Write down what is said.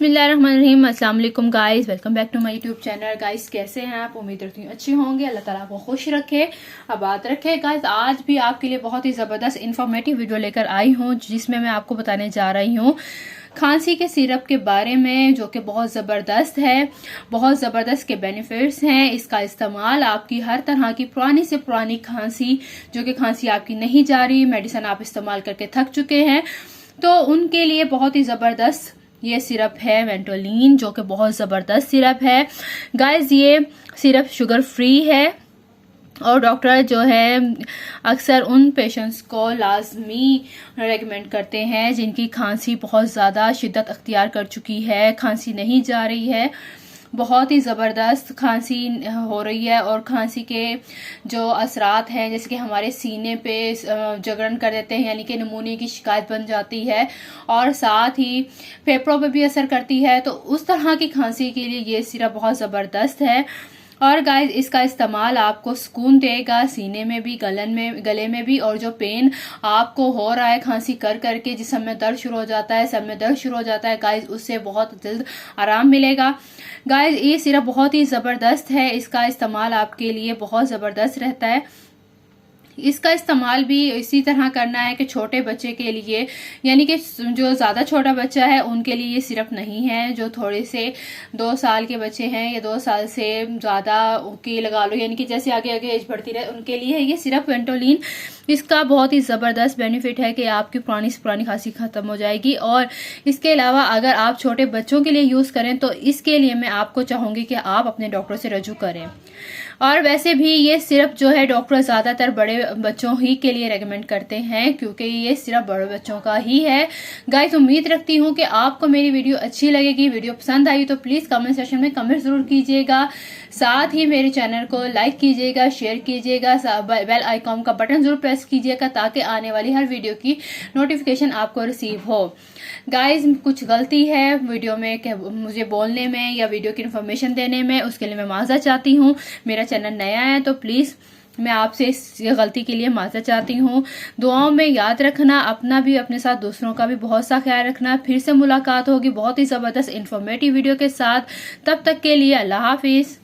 बिस्मिल्लाहिर्रहमानिर्रहीम। अस्सलाम वालेकुम guys, welcome back to my YouTube channel. Guys कैसे हैं आप? उम्मीद करती हूँ अच्छे होंगे। अल्लाह ताला आपको खुश रखे, आबाद रखे। गाइस आज भी आपके लिए बहुत ही ज़बरदस्त इन्फॉर्मेटिव वीडियो लेकर आई हूँ, जिसमें मैं आपको बताने जा रही हूँ खांसी के सिरप के बारे में, जो कि बहुत ज़बरदस्त है। बहुत ज़बरदस्त के बेनिफिट्स हैं। इसका इस्तेमाल आपकी हर तरह की पुरानी से पुरानी खांसी, जो कि खांसी आपकी नहीं जा रही, मेडिसिन आप इस्तेमाल करके थक चुके हैं, तो उनके लिए बहुत ही ज़बरदस्त ये सिरप है वेंटोलिन, जो कि बहुत ज़बरदस्त सिरप है। गाइस ये सिरप शुगर फ्री है और डॉक्टर जो है अक्सर उन पेशेंट्स को लाजमी रेकमेंड करते हैं जिनकी खांसी बहुत ज़्यादा शिद्दत अख्तियार कर चुकी है, खांसी नहीं जा रही है, बहुत ही ज़बरदस्त खांसी हो रही है और खांसी के जो असरात हैं, जैसे कि हमारे सीने पे जगड़न कर देते हैं, यानी कि निमोनिया की शिकायत बन जाती है, और साथ ही फेफड़ों पे भी असर करती है। तो उस तरह की खांसी के लिए ये सिरप बहुत ज़बरदस्त है। और गाइस इसका इस्तेमाल आपको सुकून देगा, सीने में भी, गले में भी, और जो पेन आपको हो रहा है खांसी कर करके, जिस्म में दर्द शुरू हो जाता है, सर में दर्द शुरू हो जाता है, गाइस उससे बहुत जल्द आराम मिलेगा। गाइस ये सिरप बहुत ही ज़बरदस्त है, इसका इस्तेमाल आपके लिए बहुत ज़बरदस्त रहता है। इसका इस्तेमाल भी इसी तरह करना है कि छोटे बच्चे के लिए, यानी कि जो ज़्यादा छोटा बच्चा है उनके लिए ये सिरप नहीं है। जो थोड़े से 2 साल के बच्चे हैं या 2 साल से ज़्यादा की लगा लो, यानी कि जैसे आगे आगे एज बढ़ती रहे, उनके लिए है ये सिरप वेंटोलिन। इसका बहुत ही ज़बरदस्त बेनिफिट है कि आपकी पुरानी से पुरानी खांसी ख़त्म हो जाएगी। और इसके अलावा अगर आप छोटे बच्चों के लिए यूज़ करें तो इसके लिए मैं आपको चाहूँगी कि आप अपने डॉक्टर से रजू करें। और वैसे भी ये सिरप जो है डॉक्टर ज़्यादातर बड़े बच्चों ही के लिए रेकमेंड करते हैं, क्योंकि ये सिरप बड़े बच्चों का ही है। गाइस उम्मीद रखती हूँ कि आपको मेरी वीडियो अच्छी लगेगी। वीडियो पसंद आई तो प्लीज़ कमेंट सेक्शन में कमेंट ज़रूर कीजिएगा। साथ ही मेरे चैनल को लाइक कीजिएगा, शेयर कीजिएगा, बेल आइकॉन का बटन ज़रूर प्रेस कीजिएगा ताकि आने वाली हर वीडियो की नोटिफिकेशन आपको रिसीव हो। गाइस कुछ गलती है वीडियो में मुझे बोलने में या वीडियो की इन्फॉर्मेशन देने में, उसके लिए मैं माज़रत चाहती हूँ। मेरा चैनल नया है तो प्लीज़ मैं आपसे इस गलती के लिए माफ़ी चाहती हूँ। दुआओं में याद रखना, अपना भी, अपने साथ दूसरों का भी बहुत सा ख्याल रखना। फिर से मुलाकात होगी बहुत ही ज़बरदस्त इन्फॉर्मेटिव वीडियो के साथ। तब तक के लिए अल्लाह हाफिज़।